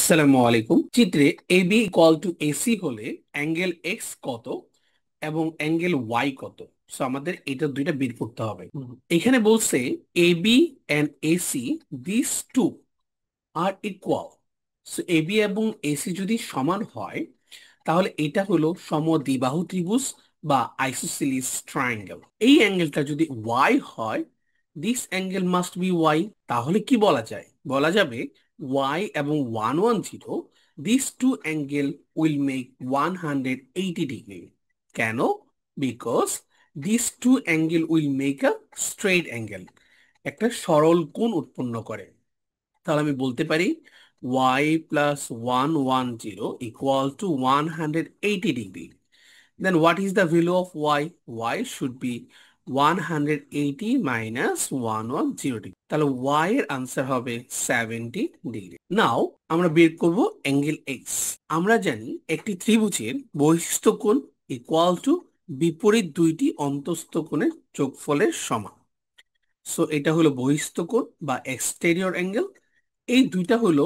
আসসালামু আলাইকুম। চিত্রে এবি ইকুয়াল টু এসি হলে অ্যাঙ্গেল এক্স কত এবং অ্যাঙ্গেল ওয়াই কত। সো আমাদের এটা দুইটা বের করতে হবে। এখানে বলছে AB and AC this two are equal. So AB এবং এসি যদি সমান হয় তাহলে এটা হলো সমদ্বিবাহু ত্রিভুজ বা আইসোসেলিস ট্রায়াঙ্গেল। এই অ্যাঙ্গেলটা যদি ওয়াই হয়, this angle must be Y. তাহলে কি বলা যায়? বলা যাবে ওয়াই এবং 110, this two angle will make 180 degree. কেন? Because this two angle will make a straight angle, একটা সরল কোণ উৎপন্ন করে। তাহলে আমি বলতে পারি y plus 110 equal to 180 degree. Then what is the value of y? Y should be 180 minus 110 degree. তাহলে y এর আনসার হবে 70 ডিগ্রি। নাও আমরা বের করব অ্যাঙ্গেল x। আমরা জানি একটি ত্রিভুজের বহিস্থ কোণ ইকুয়াল টু বিপরীত দুইটি অন্তস্থ কোণের যোগফলের সমান। সো এটা হলো বহিস্থ কোণ বা এক্সটেরিয়র অ্যাঙ্গেল। এই দুইটা হলো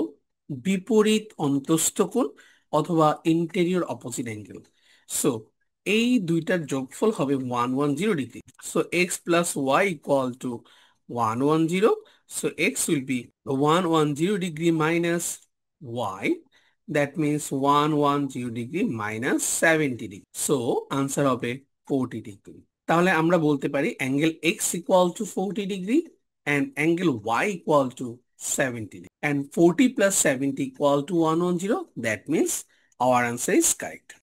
বিপরীত অন্তস্থ কোণ অথবা ইন্টেরিয়র অপোজিট অ্যাঙ্গেল। সো এই দুইটার যোগফল হবে 110 degree. So x plus y equal to 110। So x will be 110 degree minus y, that means 110 degree minus 70 degree. So answer হবে 40 ডিগ্রি। তাহলে আমরা বলতে পারি angle x equal to 40 degree and angle y equal to 70 and 40 plus 70 equal to 110. That means our answer is correct.